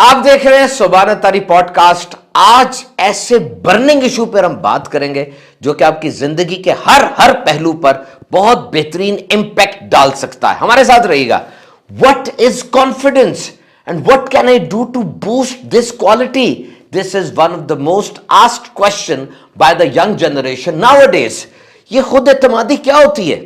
आप देख रहे हैं सुभान तारी पॉडकास्ट। आज ऐसे बर्निंग इशू पर हम बात करेंगे जो कि आपकी जिंदगी के हर पहलू पर बहुत बेहतरीन इंपैक्ट डाल सकता है। हमारे साथ रहिएगा। What is confidence and what can I do to boost this quality? This is one of the most asked question by the young generation nowadays. ये खुद एतमादी क्या होती है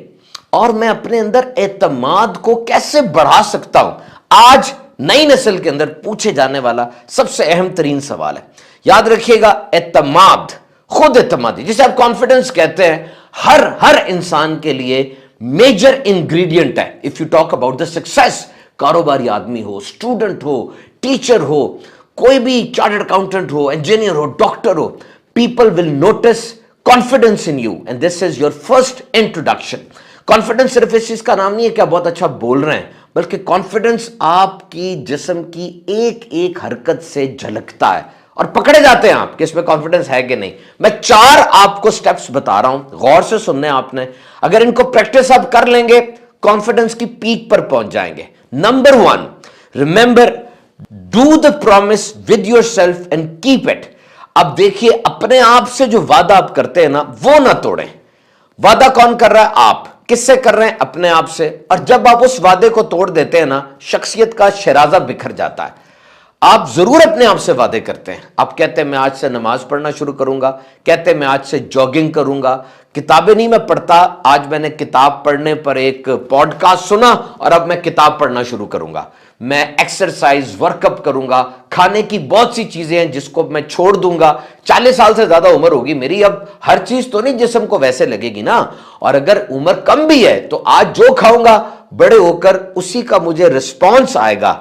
और मैं अपने अंदर एतमाद को कैसे बढ़ा सकता हूं? आज नई नस्ल के अंदर पूछे जाने वाला सबसे अहम तरीन सवाल है। याद रखिएगा, एतमाद, खुद एतमादी, जिसे आप कॉन्फिडेंस कहते हैं, हर इंसान के लिए मेजर इंग्रेडिएंट है। If you talk about the success, कारोबारी आदमी हो, स्टूडेंट हो, टीचर हो, कोई भी चार्टर्ड अकाउंटेंट हो, इंजीनियर हो, डॉक्टर हो, people will notice confidence in you and this is your first introduction. Confidence सिर्फ इस चीज का नाम नहीं है कि आप बहुत अच्छा बोल रहे हैं, बल्कि कॉन्फिडेंस आपकी जिस्म की एक एक हरकत से झलकता है और पकड़े जाते हैं आप कि इसमें कॉन्फिडेंस है कि नहीं। मैं 4 आपको स्टेप्स बता रहा हूं, गौर से सुनने आपने। अगर इनको प्रैक्टिस आप कर लेंगे, कॉन्फिडेंस की पीक पर पहुंच जाएंगे। Number 1, remember, do the promise with yourself and keep it. अब देखिए, अपने आप से जो वादा आप करते हैं ना, वो ना तोड़ें। वादा कौन कर रहा है? आप। किससे कर रहे हैं? अपने आप से। और जब आप उस वादे को तोड़ देते हैं ना, शख्सियत का शराजा बिखर जाता है। आप जरूर अपने आप से वादे करते हैं। आप कहते हैं मैं आज से नमाज पढ़ना शुरू करूंगा, कहते हैं मैं आज से जॉगिंग करूंगा, किताबें नहीं मैं पढ़ता, आज मैंने किताब पढ़ने पर एक पॉडकास्ट सुना और अब मैं किताब पढ़ना शुरू करूंगा, मैं एक्सरसाइज वर्कअप करूंगा, खाने की बहुत सी चीजें हैं जिसको मैं छोड़ दूंगा। 40 साल से ज्यादा उम्र होगी मेरी, अब हर चीज तो नहीं जिस्म को वैसे लगेगी ना। और अगर उम्र कम भी है तो आज जो खाऊंगा बड़े होकर उसी का मुझे रिस्पॉन्स आएगा।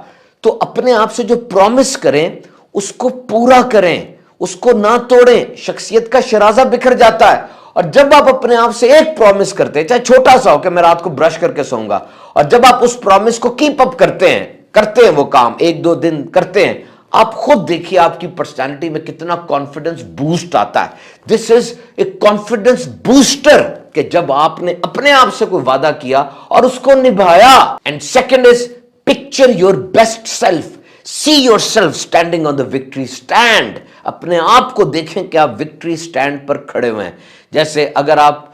तो अपने आप से जो प्रॉमिस करें उसको पूरा करें, उसको ना तोड़ें। शख्सियत का शराजा बिखर जाता है। और जब आप अपने आप से एक प्रॉमिस करते हैं, चाहे छोटा सा हो कि मैं रात को ब्रश करके सोऊंगा, और जब आप उस प्रॉमिस को कीप अप करते हैं वो काम 1-2 दिन करते हैं, आप खुद देखिए आपकी पर्सनालिटी में कितना कॉन्फिडेंस बूस्ट आता है। This is a confidence booster कि जब आपने अपने आप से कोई वादा किया और उसको निभाया। And second is picture your best self, C yourself standing on the victory stand. अपने आप को देखें कि आप विक्ट्री स्टैंड पर खड़े हुए हैं। जैसे अगर आप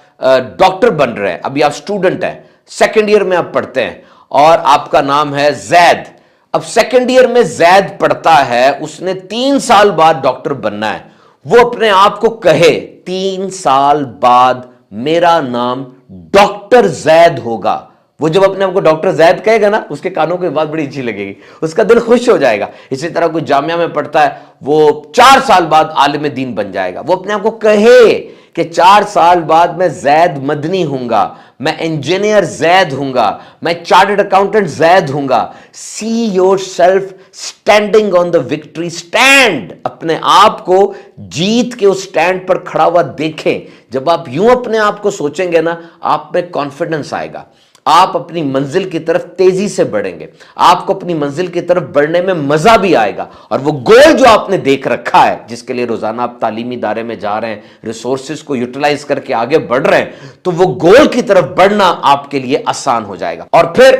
डॉक्टर बन रहे हैं, अभी आप स्टूडेंट हैं, सेकेंड ईयर में आप पढ़ते हैं और आपका नाम है जैद। अब सेकेंड ईयर में जैद पढ़ता है, उसने 3 साल बाद डॉक्टर बनना है। वो अपने आप को कहे 3 साल बाद मेरा नाम डॉक्टर जैद होगा। वो जब अपने आप को डॉक्टर जैद कहेगा ना, उसके कानों को बात बड़ी अच्छी लगेगी, उसका दिल खुश हो जाएगा। इसी तरह कोई जामिया में पढ़ता है, वो 4 साल बाद आलिम दीन बन जाएगा। वो अपने आप को कहे कि 4 साल बाद मैं जैद मदनी हूंगा, मैं इंजीनियर जैद हूंगा, मैं चार्टर्ड अकाउंटेंट जैद हूंगा। See yourself standing on the victory stand. अपने आप को जीत के उस स्टैंड पर खड़ा हुआ देखें। जब आप यूं अपने आप को सोचेंगे ना, आप में कॉन्फिडेंस आएगा, आप अपनी मंजिल की तरफ तेजी से बढ़ेंगे, आपको अपनी मंजिल की तरफ बढ़ने में मजा भी आएगा। और वो गोल जो आपने देख रखा है, जिसके लिए रोजाना आप तालीमी इदारे में जा रहे हैं, रिसोर्सेज को यूटिलाइज करके आगे बढ़ रहे हैं, तो वो गोल की तरफ बढ़ना आपके लिए आसान हो जाएगा। और फिर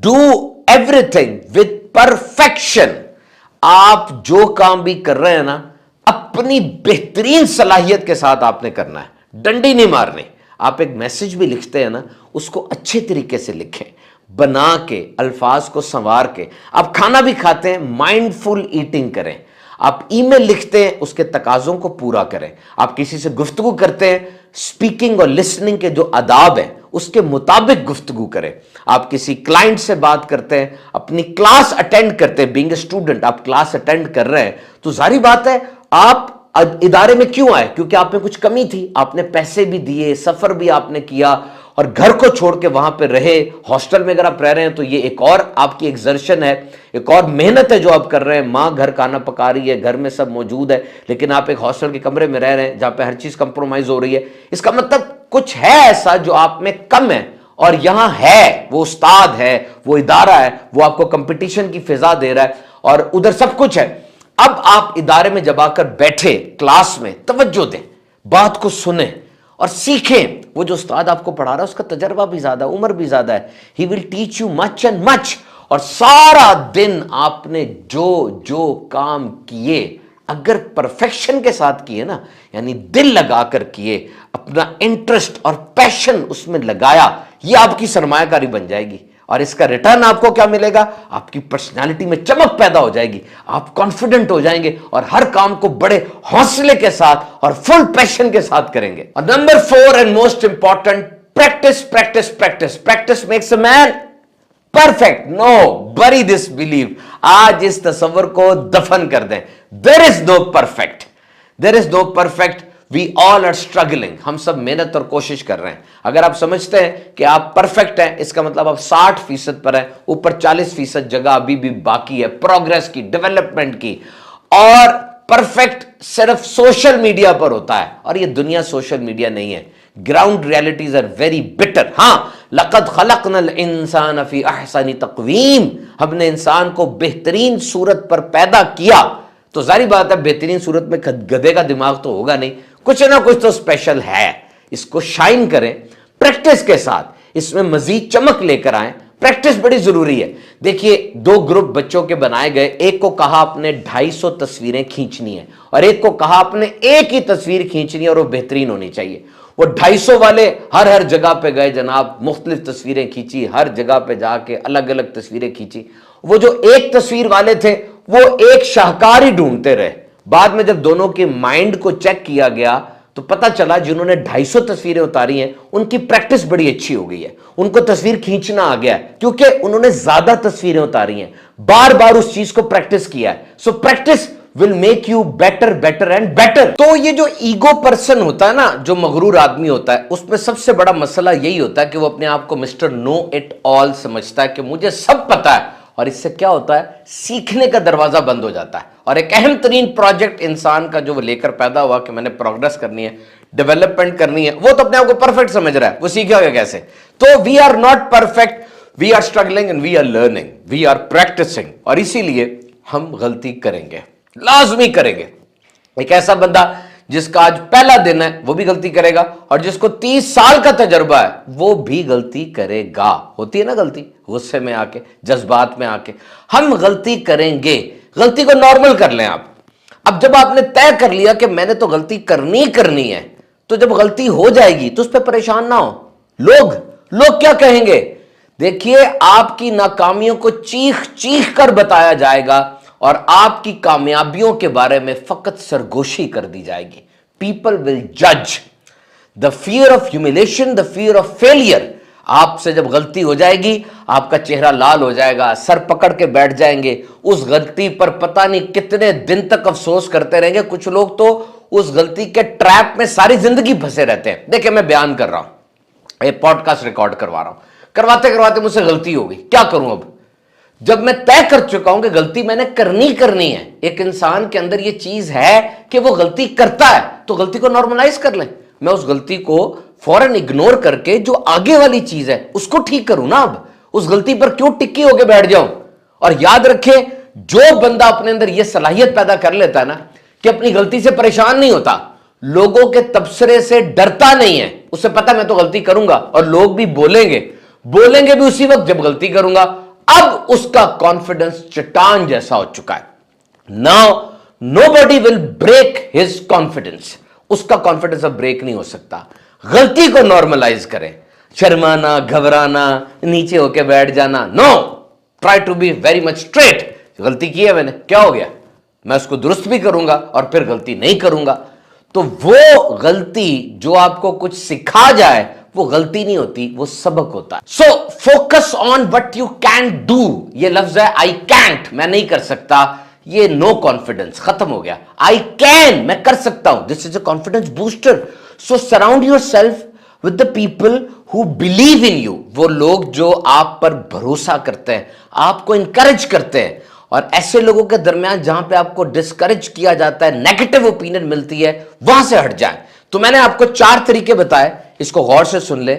डू एवरीथिंग विद परफेक्शन। आप जो काम भी कर रहे हैं ना, अपनी बेहतरीन सलाहियत के साथ आपने करना है, डंडी नहीं मारनी। आप एक मैसेज भी लिखते हैं ना, उसको अच्छे तरीके से लिखें, बना के, अल्फाज को संवार के। आप खाना भी खाते हैं, माइंडफुल ईटिंग करें। आप ईमेल लिखते हैं, उसके तकाजों को पूरा करें। आप किसी से गुफ्तगू करते हैं, स्पीकिंग और लिसनिंग के जो आदाब है उसके मुताबिक गुफ्तगू करें। आप किसी क्लाइंट से बात करते हैं, अपनी क्लास अटेंड करते हैं, बीइंग ए स्टूडेंट आप क्लास अटेंड कर रहे हैं, तो जारी बात है आप इदारे में क्यों आए? क्योंकि आप में कुछ कमी थी, आपने पैसे भी दिए, सफर भी आपने किया और घर को छोड़ के वहां पे रहे। हॉस्टल में अगर आप रह रहे हैं तो ये एक और आपकी एक्सर्शन है, एक और मेहनत है जो आप कर रहे हैं। मां घर खाना पका रही है, घर में सब मौजूद है, लेकिन आप एक हॉस्टल के कमरे में रह रहे हैं जहां पे हर चीज कंप्रोमाइज हो रही है। इसका मतलब कुछ है ऐसा जो आप में कम है और यहां है, वो उस्ताद है, वो इदारा है, वो आपको कंपटीशन की फिजा दे रहा है और उधर सब कुछ है। अब आप इदारे में जब आकर बैठे, क्लास में तवज्जो दें, बात को सुने और सीखें। वो जो उस्ताद आपको पढ़ा रहा है उसका तजर्बा भी ज्यादा, उम्र भी ज्यादा है। He will teach you much and much. और सारा दिन आपने जो जो काम किए अगर परफेक्शन के साथ किए ना, यानी दिल लगाकर किए, अपना इंटरेस्ट और पैशन उसमें लगाया, ये आपकी सरमायाकारी बन जाएगी। और इसका रिटर्न आपको क्या मिलेगा? आपकी पर्सनालिटी में चमक पैदा हो जाएगी, आप कॉन्फिडेंट हो जाएंगे और हर काम को बड़े हौसले के साथ और फुल पैशन के साथ करेंगे। और number 4 and most important, practice practice practice. Practice makes a man perfect. No, bury this believe. आज इस तस्वर को दफन कर दें। There is no perfect, there is no perfect. We all are struggling. हम सब मेहनत और कोशिश कर रहे हैं। अगर आप समझते हैं कि आप परफेक्ट हैं, इसका मतलब आप 60% पर हैं, ऊपर 40% जगह अभी भी बाकी है प्रोग्रेस की, डेवलपमेंट की। और परफेक्ट सिर्फ सोशल मीडिया पर होता है, और ये दुनिया सोशल मीडिया नहीं है। Ground realities are very bitter. हां, लक़द खलक़नल इंसान फी अहसनी तक़वीम। हमने इंसान को बेहतरीन सूरत पर पैदा किया। तो जारी बात है, बेहतरीन सूरत में गधे का दिमाग तो होगा नहीं, कुछ ना कुछ तो स्पेशल है। इसको शाइन करें प्रैक्टिस के साथ, इसमें मजीद चमक लेकर आए। प्रैक्टिस बड़ी जरूरी है। देखिए, 2 ग्रुप बच्चों के बनाए गए। एक को कहा आपने 250 तस्वीरें खींचनी है, और एक को कहा आपने एक ही तस्वीर खींचनी है और वो बेहतरीन होनी चाहिए। वो 250 वाले हर जगह पे गए जनाब, मुख्तलिफ तस्वीरें खींची, हर जगह पे जाके अलग अलग तस्वीरें खींची। वो जो एक तस्वीर वाले थे वो एक शाहकार ही ढूंढते रहे। बाद में जब दोनों के माइंड को चेक किया गया तो पता चला जिन्होंने 250 तस्वीरें उतारी हैं उनकी प्रैक्टिस बड़ी अच्छी हो गई है, उनको तस्वीर खींचना आ गया है, क्योंकि उन्होंने ज्यादा तस्वीरें उतारी हैं, बार बार उस चीज को प्रैक्टिस किया है। So practice will make you better better and better. तो ये जो ईगो पर्सन होता है ना, जो मगरूर आदमी होता है, उसमें सबसे बड़ा मसला यही होता है कि वो अपने आप को मिस्टर नो इट ऑल समझता है कि मुझे सब पता है। और इससे क्या होता है, सीखने का दरवाजा बंद हो जाता है। और एक अहम तरीन प्रोजेक्ट इंसान का जो वो लेकर पैदा हुआ कि मैंने प्रोग्रेस करनी है, डेवलपमेंट करनी है, वो तो अपने आप को परफेक्ट समझ रहा है, वो सीखेगा कैसे? तो we are not perfect, we are struggling and we are learning, we are practicing. और इसीलिए हम गलती करेंगे, लाजमी करेंगे। एक ऐसा बंदा जिसका आज पहला दिन है वो भी गलती करेगा, और जिसको 30 साल का तजुर्बा है वो भी गलती करेगा। होती है ना गलती, गुस्से में आके, जज्बात में आके हम गलती करेंगे। गलती को नॉर्मल कर लें आप। अब जब आपने तय कर लिया कि मैंने तो गलती करनी है, तो जब गलती हो जाएगी तो उस पर परेशान ना हो। लोग क्या कहेंगे? देखिए, आपकी नाकामियों को चीख चीख कर बताया जाएगा और आपकी कामयाबियों के बारे में फकत सरगोशी कर दी जाएगी। पीपल विल जज। The fear of humiliation, the fear of failure. आपसे जब गलती हो जाएगी आपका चेहरा लाल हो जाएगा, सर पकड़ के बैठ जाएंगे, उस गलती पर पता नहीं कितने दिन तक अफसोस करते रहेंगे। कुछ लोग तो उस गलती के ट्रैप में सारी जिंदगी फंसे रहते हैं। देखिए, मैं बयान कर रहा हूं, ये पॉडकास्ट रिकॉर्ड करवा रहा हूं, करवाते करवाते मुझसे गलती हो गई, क्या करूं अब? जब मैं तय कर चुका हूं कि गलती मैंने करनी है, एक इंसान के अंदर यह चीज है कि वो गलती करता है, तो गलती को नॉर्मलाइज कर लें। मैं उस गलती को फौरन इग्नोर करके जो आगे वाली चीज है उसको ठीक करूं ना। अब उस गलती पर क्यों टिक्की होकर बैठ जाऊं? और याद रखें, जो बंदा अपने अंदर यह सलाहियत पैदा कर लेता है ना कि अपनी गलती से परेशान नहीं होता, लोगों के तबसरे से डरता नहीं है, उसे पता मैं तो गलती करूंगा और लोग भी बोलेंगे भी उसी वक्त जब गलती करूंगा, अब उसका कॉन्फिडेंस चट्टान जैसा हो चुका है। Now nobody will break his confidence. उसका कॉन्फिडेंस अब ब्रेक नहीं हो सकता। गलती को नॉर्मलाइज करें। शर्माना, घबराना, नीचे होके बैठ जाना, no, try to be very much straight. गलती की है मैंने, क्या हो गया? मैं उसको दुरुस्त भी करूंगा और फिर गलती नहीं करूंगा। तो वो गलती जो आपको कुछ सिखा जाए वो गलती नहीं होती, वो सबक होता है। So focus on what you can do. ये लफ्ज है आई कैंट, मैं नहीं कर सकता, ये नो कॉन्फिडेंस, खत्म हो गया। आई कैन, मैं कर सकता हूं, this is a confidence booster. So surround your self with the people who believe in you. वो लोग जो आप पर भरोसा करते हैं, आपको इंकरेज करते हैं। और ऐसे लोगों के दरमियान जहां पे आपको डिस्करेज किया जाता है, नेगेटिव ओपिनियन मिलती है, वहां से हट जाए। तो मैंने आपको 4 तरीके बताए, इसको गौर से सुन ले।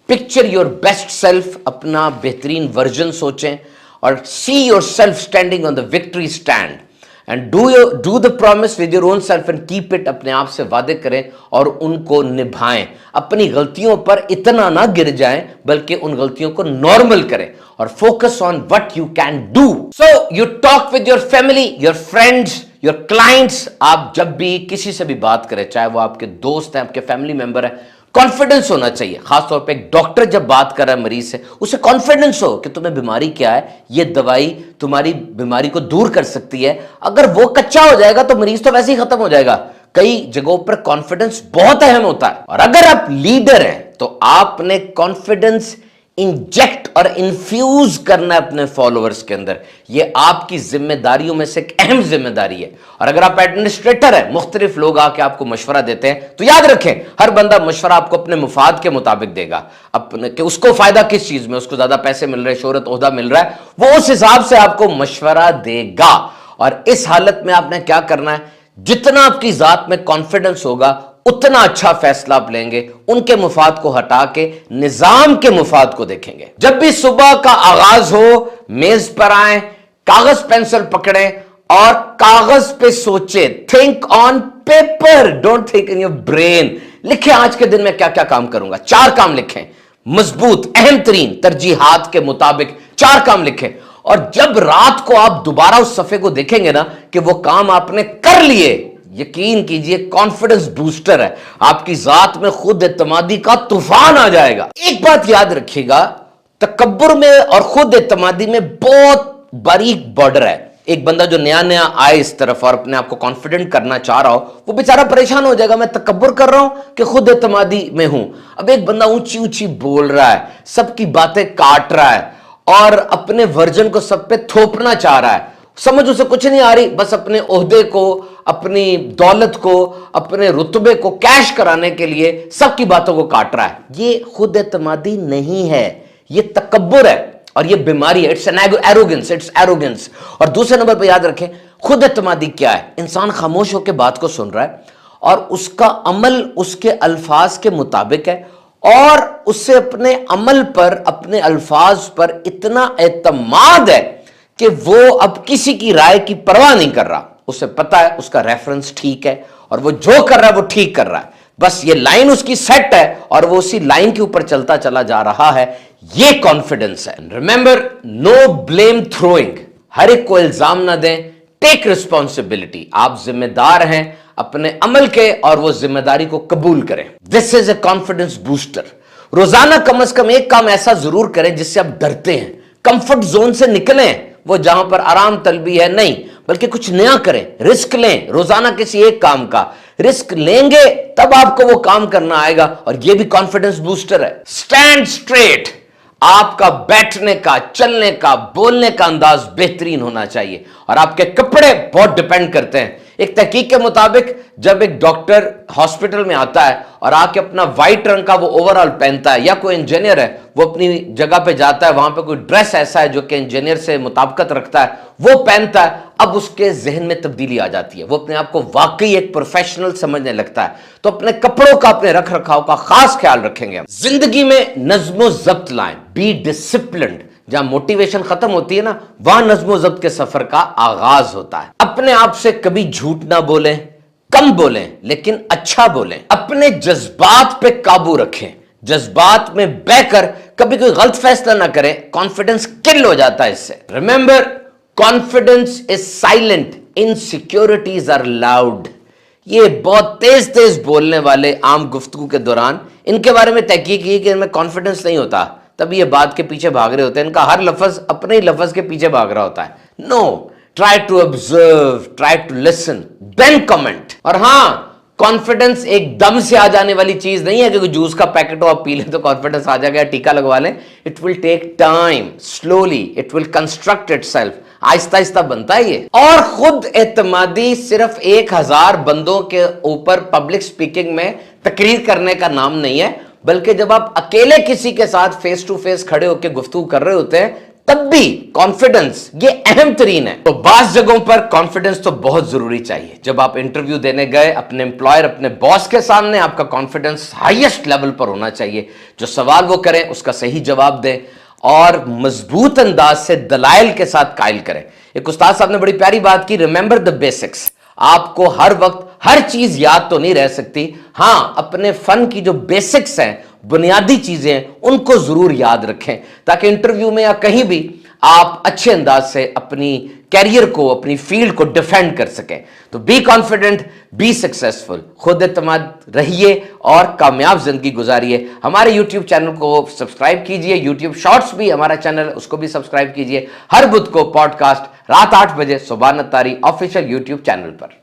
पिक्चर योर बेस्ट सेल्फ, अपना बेहतरीन वर्जन सोचें, और सी yourself standing on the victory stand. And do the promise with your own self and keep it. अपने आप से वादे करें और उनको निभाएं। अपनी गलतियों पर इतना ना गिर जाएं, बल्कि उन गलतियों को नॉर्मल करें और focus on what you can do. So you talk with your family, your friends, your clients. आप जब भी किसी से भी बात करें, चाहे वो आपके दोस्त हैं, आपके फैमिली मेंबर है, कॉन्फिडेंस होना चाहिए। खासतौर पे एक डॉक्टर जब बात कर रहा है मरीज से, उसे कॉन्फिडेंस हो कि तुम्हें बीमारी क्या है, ये दवाई तुम्हारी बीमारी को दूर कर सकती है। अगर वो कच्चा हो जाएगा तो मरीज तो वैसे ही खत्म हो जाएगा। कई जगहों पर कॉन्फिडेंस बहुत अहम होता है। और अगर आप लीडर हैं तो आपने कॉन्फिडेंस इंजेक्ट और इन्फ्यूज करना है अपने फॉलोअर्स के अंदर। ये आपकी जिम्मेदारियों में से एक अहम जिम्मेदारी है। और अगर आप एडमिनिस्ट्रेटर हैं, मुख्तलिफ लोग आके आपको मशवरा देते हैं, तो याद रखें हर बंदा मशवरा आपको अपने मुफाद के मुताबिक देगा। अपने कि उसको फायदा किस चीज में, उसको ज्यादा पैसे मिल रहे, शोहरत, ओहदा मिल रहा है, वो उस हिसाब से आपको मशवरा देगा। और इस हालत में आपने क्या करना है, जितना आपकी जात में कॉन्फिडेंस होगा उतना अच्छा फैसला आप लेंगे। उनके मुफाद को हटा के निजाम के मुफाद को देखेंगे। जब भी सुबह का आगाज हो, मेज पर आए, कागज पेंसिल पकड़ें और कागज पे सोचे। Think on paper, don't think in your brain. लिखें आज के दिन में क्या क्या काम करूंगा, 4 काम लिखें, मजबूत अहम तरीन तरजीहात के मुताबिक 4 काम लिखें। और जब रात को आप दोबारा उस सफे को देखेंगे ना कि वो काम आपने कर लिए, यकीन कीजिए कॉन्फिडेंस बूस्टर है। आपकी जात में खुद एतमादी का तूफान आ जाएगा। एक बात याद रखिएगा, तकब्बुर में और खुद एतमादी में बहुत बारीक बॉर्डर है। एक बंदा जो नया नया आए इस तरफ और अपने आप को कॉन्फिडेंट करना चाह रहा हो, वो बेचारा परेशान हो जाएगा, मैं तकब्बुर कर रहा हूं कि खुद एतमादी में हूं। अब एक बंदा ऊंची ऊंची बोल रहा है, सबकी बातें काट रहा है और अपने वर्जन को सब पे थोपना चाह रहा है। समझ उसे कुछ नहीं आ रही, बस अपने ओहदे को, अपनी दौलत को, अपने रुतबे को कैश कराने के लिए सबकी बातों को काट रहा है। ये खुद एतमादी नहीं है, ये तकब्बुर है और ये बीमारी है। It's an arrogance, it's arrogance. और दूसरे नंबर पर याद रखें, खुद एतमादी क्या है? इंसान खामोश होकर बात को सुन रहा है और उसका अमल उसके अल्फाज के मुताबिक है और उससे अपने अमल पर, अपने अल्फाज पर इतना एतमाद है कि वो अब किसी की राय की परवाह नहीं कर रहा। उसे पता है उसका रेफरेंस ठीक है और वो जो कर रहा है वो ठीक कर रहा है। बस ये लाइन उसकी सेट है और वो उसी लाइन के ऊपर चलता चला जा रहा है। ये कॉन्फिडेंस है। Remember, no blame throwing. हर एक को इल्जाम ना दें, टेक रिस्पॉन्सिबिलिटी। आप जिम्मेदार हैं अपने अमल के और वो जिम्मेदारी को कबूल करें। This is a confidence booster. रोजाना कम से कम एक काम ऐसा जरूर करें जिससे आप डरते हैं। कंफर्ट जोन से निकलें, वो जहां पर आराम तलबी है नहीं, बल्कि कुछ नया करें, रिस्क लें। रोजाना किसी एक काम का रिस्क लेंगे तब आपको वो काम करना आएगा और ये भी कॉन्फिडेंस बूस्टर है। Stand straight. आपका बैठने का, चलने का, बोलने का अंदाज बेहतरीन होना चाहिए और आपके कपड़े बहुत डिपेंड करते हैं। एक तहकीक के मुताबिक जब एक डॉक्टर हॉस्पिटल में आता है और आके अपना व्हाइट रंग का वो ओवरऑल पहनता है, या कोई इंजीनियर है वो अपनी जगह पे जाता है, वहां पे कोई ड्रेस ऐसा है जो कि इंजीनियर से मुताबिकत रखता है, वो पहनता है, अब उसके जहन में तब्दीली आ जाती है। वो अपने आप को वाकई एक प्रोफेशनल समझने लगता है। तो अपने कपड़ों का, अपने रख रखाव का खास ख्याल रखेंगे। जिंदगी में नज्मो जब्त लाएं, बी डिसिप्लिन्ड। जहां मोटिवेशन खत्म होती है ना, वहां नज्मो जब्त के सफर का आगाज होता है। अपने आप से कभी झूठ ना बोलें, कम बोलें लेकिन अच्छा बोलें। अपने जज्बात पे काबू रखें, जज्बात में बहकर कभी कोई गलत फैसला ना करें, कॉन्फिडेंस किल हो जाता है इससे। Remember, confidence is silent, insecurities are loud. ये बहुत तेज तेज बोलने वाले आम गुफ्तगू के दौरान इनके बारे में तहकीक की कि इनमें कॉन्फिडेंस नहीं होता, तभी ये बात के पीछे भाग रहे होते हैं। इनका हर लफ्ज अपने ही लफ्ज के पीछे भाग रहा होता है। No, try to observe, try to listen, then comment. और हां, कॉन्फिडेंस एक दम से आ जाने वाली चीज नहीं है कि जूस का पैकेट हो आप पी लें तो कॉन्फिडेंस आ जाएगा, टीका लगवा लें। It will take time, slowly it will construct itself. आहिस्ता आहिस्ता बनता है ये। और खुद एतमादी सिर्फ 1000 बंदों के ऊपर पब्लिक स्पीकिंग में तकरीर करने का नाम नहीं है, बल्कि जब आप अकेले किसी के साथ फेस टू फेस खड़े होकर गुफ्तगू कर रहे होते हैं तब भी कॉन्फिडेंस ये अहम तरीन है। तो बास जगहों पर कॉन्फिडेंस तो बहुत जरूरी चाहिए। जब आप इंटरव्यू देने गए अपने एम्प्लॉयर, अपने बॉस के सामने, आपका कॉन्फिडेंस हाईएस्ट लेवल पर होना चाहिए। जो सवाल वो करें उसका सही जवाब दें اور مضبوط انداز سے دلائل کے ساتھ قائل کریں. ایک استاد صاحب نے بڑی پیاری بات کی, ریممبر دا بیسکس. آپ کو ہر وقت ہر چیز یاد تو نہیں رہ سکتی, ہاں اپنے فن کی جو بیسکس ہیں, بنیادی چیزیں, ان کو ضرور یاد رکھیں تاکہ انٹرویو میں یا کہیں بھی آپ اچھے انداز سے اپنی کیریئر کو, اپنی فیلڈ کو ڈیفینڈ کر سکیں. تو بی کانفیڈنٹ, بی سکسیسفل, خود اعتماد رہیے اور کامیاب زندگی گزاریے. ہمارے یوٹیوب چینل کو سبسکرائب کیجئے, یوٹیوب شارٹس بھی ہمارا چینل ہے, اس کو بھی سبسکرائب کیجئے. ہر بدھ کو پوڈ کاسٹ رات 8 بجے سبحان الطاری آفیشیل یوٹیوب چینل پر.